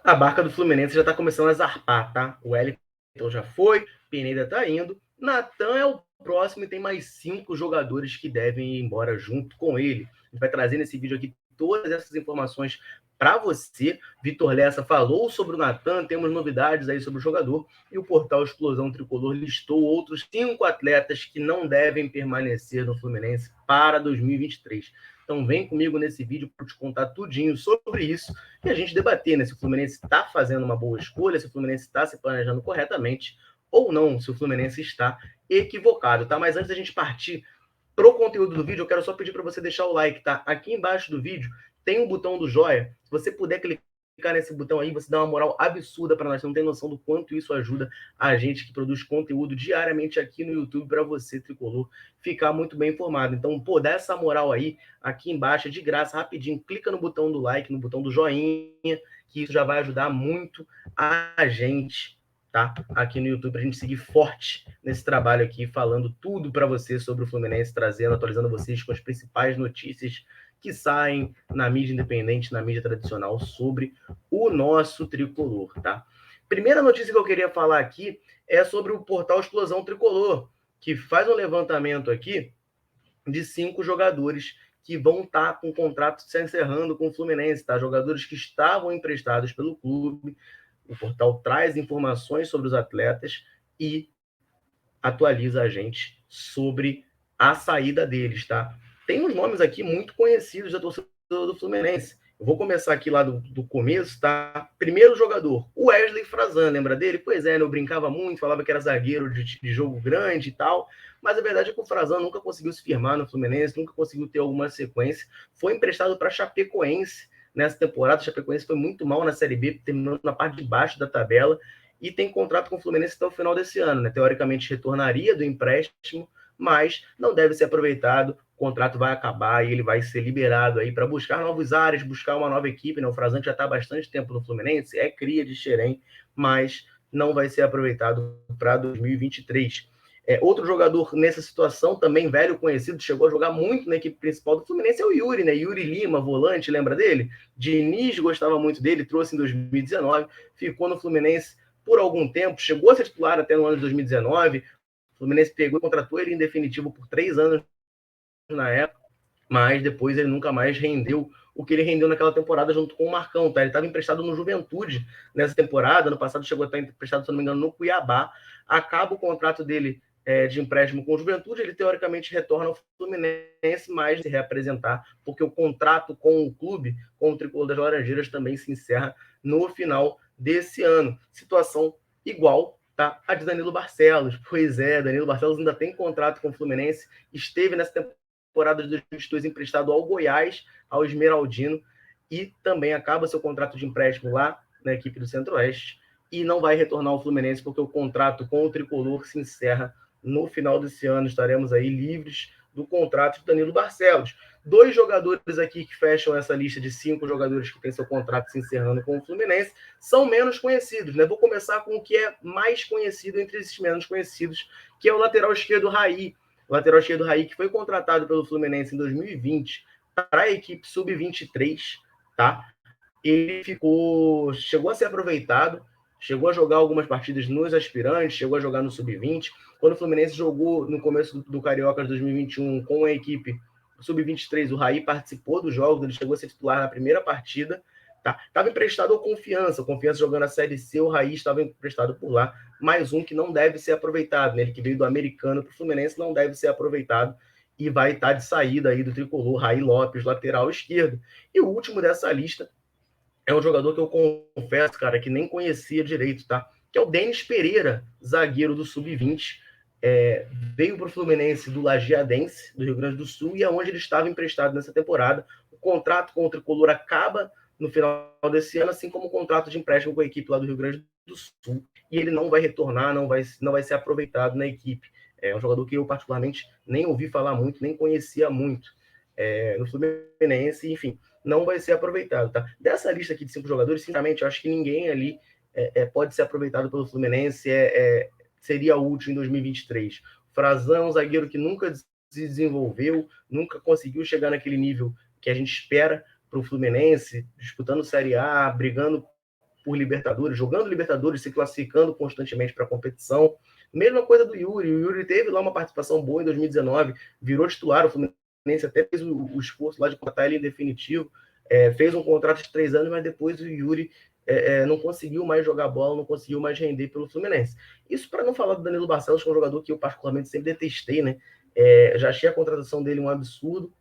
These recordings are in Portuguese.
A barca do Fluminense já está começando a zarpar, tá? O Wellington já foi, Pineda está indo, Natan é o próximo e tem mais 5 jogadores que devem ir embora junto com ele. A gente vai trazer nesse vídeo aqui todas essas informações para você. Vitor Lessa falou sobre o Natan, temos novidades aí sobre o jogador, e o portal Explosão Tricolor listou outros 5 atletas que não devem permanecer no Fluminense para 2023. Então vem comigo nesse vídeo para te contar tudinho sobre isso e a gente debater, né, se o Fluminense está fazendo uma boa escolha, se o Fluminense está se planejando corretamente ou não, se o Fluminense está equivocado, tá? Mas antes da gente partir pro conteúdo do vídeo, eu quero só pedir para você deixar o like, tá? Aqui embaixo do vídeo tem um botão do joia. Se você puder clicar nesse botão aí, você dá uma moral absurda para nós. Você não tem noção do quanto isso ajuda a gente que produz conteúdo diariamente aqui no YouTube para você, tricolor, ficar muito bem informado. Então, pô, dá essa moral aí, aqui embaixo, de graça, rapidinho. Clica no botão do like, no botão do joinha, que isso já vai ajudar muito a gente, tá? Aqui no YouTube, para a gente seguir forte nesse trabalho aqui, falando tudo para você sobre o Fluminense, trazendo, atualizando vocês com as principais notícias que saem na mídia independente, na mídia tradicional, sobre o nosso tricolor, tá? Primeira notícia que eu queria falar aqui é sobre o portal Explosão Tricolor, que faz um levantamento aqui de 5 jogadores que vão estar com o contrato se encerrando com o Fluminense, tá? Jogadores que estavam emprestados pelo clube. O portal traz informações sobre os atletas e atualiza a gente sobre a saída deles, tá? Tem uns nomes aqui muito conhecidos da torcida do Fluminense. Eu vou começar aqui lá do começo, tá? Primeiro jogador, o Wesley Frazan, lembra dele? Pois é, eu brincava muito, falava que era zagueiro de jogo grande e tal, mas a verdade é que o Frazan nunca conseguiu se firmar no Fluminense, nunca conseguiu ter alguma sequência. Foi emprestado para Chapecoense nessa temporada. A Chapecoense foi muito mal na Série B, terminou na parte de baixo da tabela, e tem contrato com o Fluminense até o final desse ano, né? Teoricamente retornaria do empréstimo, mas não deve ser aproveitado. O contrato vai acabar e ele vai ser liberado aí para buscar novos ares, buscar uma nova equipe, né? O Frazante já está há bastante tempo no Fluminense, é cria de Xerém, mas não vai ser aproveitado para 2023. Outro jogador nessa situação, também velho conhecido, chegou a jogar muito na equipe principal do Fluminense, é o Yuri, né? Yuri Lima, volante, lembra dele? Diniz gostava muito dele, trouxe em 2019, ficou no Fluminense por algum tempo, chegou a ser titular até no ano de 2019. O Fluminense pegou e contratou ele em definitivo por 3 anos na época, mas depois ele nunca mais rendeu o que ele rendeu naquela temporada junto com o Marcão, tá? Ele estava emprestado no Juventude nessa temporada, no passado chegou a estar emprestado, se não me engano, no Cuiabá. Acaba o contrato dele de empréstimo com o Juventude, ele teoricamente retorna ao Fluminense, mas se reapresentar, porque o contrato com o clube, com o Tricolor das Laranjeiras, também se encerra no final desse ano. Situação igual, tá? A de Danilo Barcelos. Pois é, Danilo Barcelos ainda tem contrato com o Fluminense, esteve nessa temporada de 2022 emprestado ao Goiás, ao Esmeraldino, e também acaba seu contrato de empréstimo lá na equipe do Centro-Oeste e não vai retornar ao Fluminense porque o contrato com o Tricolor se encerra no final desse ano. Estaremos aí livres do contrato de Danilo Barcelos. 2 jogadores aqui que fecham essa lista de 5 jogadores que têm seu contrato se encerrando com o Fluminense são menos conhecidos, né? Vou começar com o que é mais conhecido entre esses menos conhecidos, que é o lateral esquerdo Raí. O lateral esquerdo Raí, que foi contratado pelo Fluminense em 2020 para a equipe sub-23, tá? Ele chegou a ser aproveitado, chegou a jogar algumas partidas nos aspirantes, chegou a jogar no sub-20. Quando o Fluminense jogou no começo do Carioca de 2021 com a equipe sub-23, o Raí participou dos jogos, ele chegou a ser titular na primeira partida. Tá? Estava emprestado ao Confiança, o Confiança jogando a Série C, o Raí estava emprestado por lá. Mais um que não deve ser aproveitado, né? Ele que veio do Americano para o Fluminense não deve ser aproveitado e vai estar de saída aí do tricolor, Raí Lopes, lateral esquerdo. E o último dessa lista é um jogador que eu confesso, cara, que nem conhecia direito, tá? Que é o Denis Pereira, zagueiro do Sub-20. Veio para o Fluminense do Lajeadense, do Rio Grande do Sul, e é onde ele estava emprestado nessa temporada. O contrato com o Tricolor acaba no final desse ano, assim como o contrato de empréstimo com a equipe lá do Rio Grande do Sul. E ele não vai retornar, não vai ser aproveitado na equipe. É um jogador que eu, particularmente, nem ouvi falar muito, nem conhecia muito no Fluminense, enfim, não vai ser aproveitado, tá? Dessa lista aqui de 5 jogadores, sinceramente, eu acho que ninguém ali pode ser aproveitado pelo Fluminense, seria útil em 2023. O Frazão é um zagueiro que nunca se desenvolveu, nunca conseguiu chegar naquele nível que a gente espera para o Fluminense, disputando Série A, brigando por Libertadores, jogando Libertadores, se classificando constantemente para a competição. Mesma coisa do Yuri. O Yuri teve lá uma participação boa em 2019, virou titular, o Fluminense até fez o esforço lá de botar ele em definitivo, fez um contrato de 3 anos, mas depois o Yuri não conseguiu mais jogar bola, não conseguiu mais render pelo Fluminense. Isso para não falar do Danilo Barcelos, que é um jogador que eu particularmente sempre detestei, né? Já achei a contratação dele um absurdo,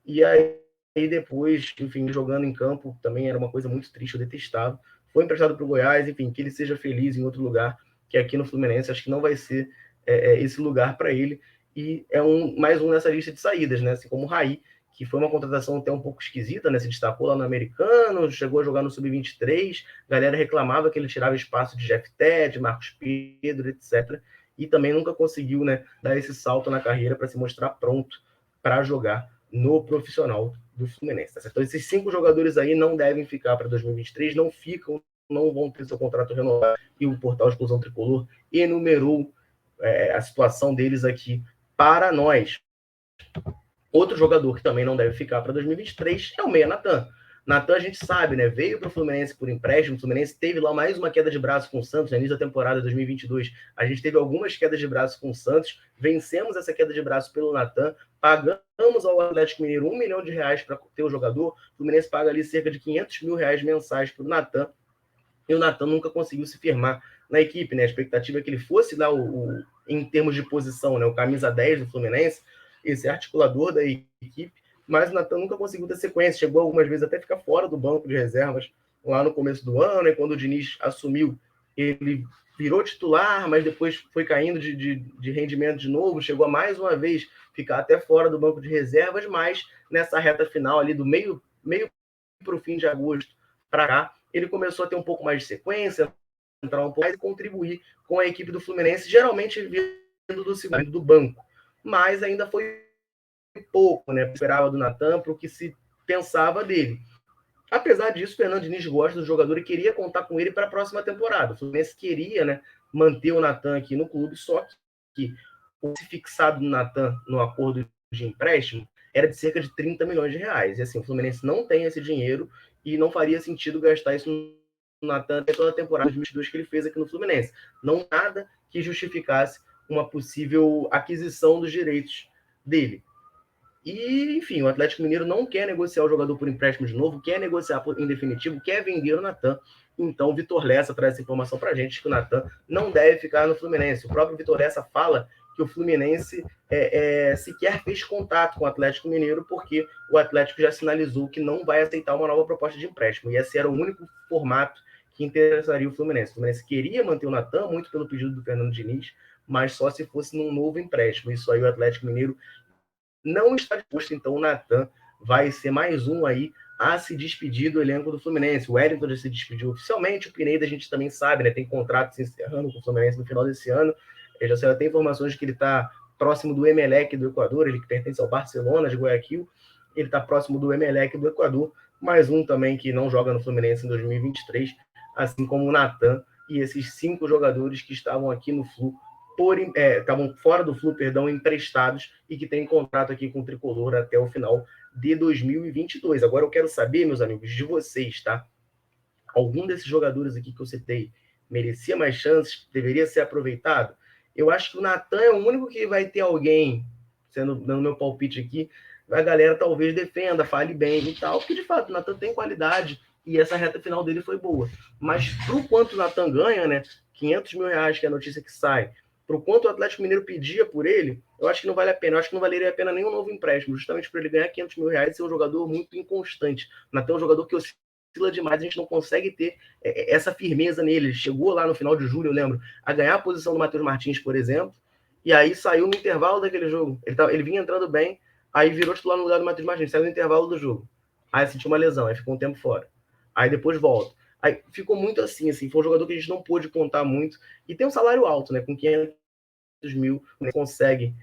e aí depois, enfim, jogando em campo também era uma coisa muito triste, eu detestava. Foi emprestado para o Goiás, enfim, que ele seja feliz em outro lugar, que aqui no Fluminense acho que não vai ser esse lugar para ele, e é mais um nessa lista de saídas, né? Assim como o Raí, que foi uma contratação até um pouco esquisita, né? Se destacou lá no Americano, chegou a jogar no Sub-23, a galera reclamava que ele tirava espaço de Jeff Ted, Marcos Pedro, etc. E também nunca conseguiu, né, dar esse salto na carreira para se mostrar pronto para jogar no profissional do Fluminense. Tá certo? Então, esses 5 jogadores aí não devem ficar para 2023, não ficam, não vão ter seu contrato renovado, e o portal Exclusão Tricolor enumerou a situação deles aqui para nós. Outro jogador que também não deve ficar para 2023 é o Meia Natan. Natan, a gente sabe, né? Veio para o Fluminense por empréstimo. O Fluminense teve lá mais uma queda de braço com o Santos no início da temporada 2022. A gente teve algumas quedas de braço com o Santos. Vencemos essa queda de braço pelo Natan. Pagamos ao Atlético Mineiro R$1 milhão para ter o jogador. O Fluminense paga ali cerca de R$500 mil mensais para o Natan. E o Natan nunca conseguiu se firmar na equipe, né? A expectativa é que ele fosse lá, em termos de posição, né? O camisa 10 do Fluminense, esse articulador da equipe, mas o Natan nunca conseguiu ter sequência, chegou algumas vezes até ficar fora do banco de reservas lá no começo do ano, e quando o Diniz assumiu, ele virou titular, mas depois foi caindo de rendimento de novo, chegou a mais uma vez ficar até fora do banco de reservas, mas nessa reta final ali do meio para o fim de agosto para cá, ele começou a ter um pouco mais de sequência, entrar um pouco mais e contribuir com a equipe do Fluminense, geralmente vindo do segundo, do banco, mas ainda foi pouco, né? Esperava do Natan para o que se pensava dele. Apesar disso, o Fernando Diniz gosta do jogador e queria contar com ele para a próxima temporada. O Fluminense queria, né, manter o Natan aqui no clube, só que o fixado do Natan no acordo de empréstimo era de cerca de R$30 milhões. E assim, o Fluminense não tem esse dinheiro e não faria sentido gastar isso no Natan até toda a temporada de 2022 que ele fez aqui no Fluminense. Não nada que justificasse uma possível aquisição dos direitos dele. E, enfim, o Atlético Mineiro não quer negociar o jogador por empréstimo de novo, quer negociar em definitivo, quer vender o Natan. Então, o Vitor Lessa traz essa informação para a gente que o Natan não deve ficar no Fluminense. O próprio Vitor Lessa fala que o Fluminense sequer fez contato com o Atlético Mineiro porque o Atlético já sinalizou que não vai aceitar uma nova proposta de empréstimo. E esse era o único formato que interessaria o Fluminense. O Fluminense queria manter o Natan, muito pelo pedido do Fernando Diniz, mas só se fosse num novo empréstimo. Isso aí o Atlético Mineiro não está disposto, então o Natan vai ser mais um aí a se despedir do elenco do Fluminense. O Wellington já se despediu oficialmente, o Pineda a gente também sabe, né? Tem contrato se encerrando com o Fluminense no final desse ano. Já saiu até informações de que ele está próximo do Emelec do Equador, ele que pertence ao Barcelona de Guayaquil, ele está próximo do Emelec do Equador, mais um também que não joga no Fluminense em 2023, assim como o Natan e esses 5 jogadores que estavam aqui no Flu estavam fora do Flu, emprestados e que têm contrato aqui com o Tricolor até o final de 2022. Agora eu quero saber, meus amigos, de vocês, tá? Algum desses jogadores aqui que eu citei merecia mais chances, deveria ser aproveitado? Eu acho que o Natan é o único que vai ter alguém, dando meu palpite aqui, a galera talvez defenda, fale bem e tal, porque de fato o Natan tem qualidade e essa reta final dele foi boa. Mas pro quanto o Natan ganha, né? R$500 mil, que é a notícia que sai, pro quanto o Atlético Mineiro pedia por ele, eu acho que não vale a pena. Eu acho que não valeria a pena nenhum novo empréstimo, justamente por ele ganhar R$500 mil e ser um jogador muito inconstante. O Natan é um jogador que oscila demais, a gente não consegue ter essa firmeza nele. Ele chegou lá no final de julho, eu lembro, a ganhar a posição do Matheus Martins, por exemplo, e aí saiu no intervalo daquele jogo. Ele vinha entrando bem, aí virou titular no lugar do Matheus Martins, saiu no intervalo do jogo. Aí sentiu uma lesão, aí ficou um tempo fora. Aí depois volta. Aí ficou muito assim, foi um jogador que a gente não pôde contar muito, e tem um salário alto, né, com 500 mil, consegue,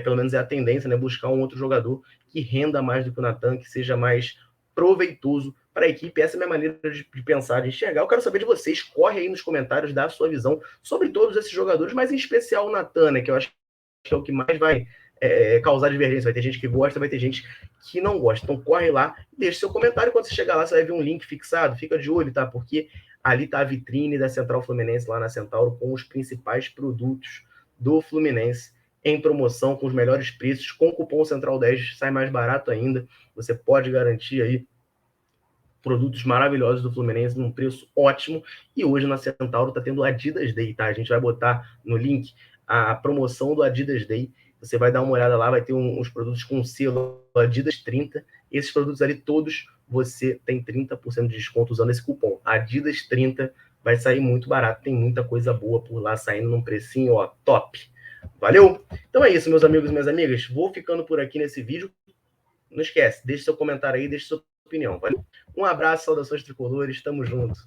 pelo menos é a tendência, né, buscar um outro jogador que renda mais do que o Natan, que seja mais proveitoso para a equipe. Essa é a minha maneira de pensar, de enxergar. Eu quero saber de vocês, corre aí nos comentários, dá a sua visão sobre todos esses jogadores, mas em especial o Natan, né, que eu acho que é o que mais vai causar divergência. Vai ter gente que gosta, vai ter gente que não gosta. Então corre lá, deixa seu comentário. Quando você chegar lá, você vai ver um link fixado, fica de olho, tá? Porque Ali está a vitrine da Central Fluminense, lá na Centauro, com os principais produtos do Fluminense em promoção, com os melhores preços. Com o cupom Central 10 sai mais barato ainda. Você pode garantir aí produtos maravilhosos do Fluminense num preço ótimo. E hoje na Centauro está tendo Adidas Day, tá? A gente vai botar no link a promoção do Adidas Day. Você vai dar uma olhada lá, vai ter uns produtos com selo Adidas 30. Esses produtos ali todos você tem 30% de desconto usando esse cupom. Adidas 30 vai sair muito barato. Tem muita coisa boa por lá saindo num precinho, ó, top. Valeu? Então é isso, meus amigos e minhas amigas. Vou ficando por aqui nesse vídeo. Não esquece, deixe seu comentário aí, deixe sua opinião. Valeu? Um abraço, saudações tricolores, tamo junto.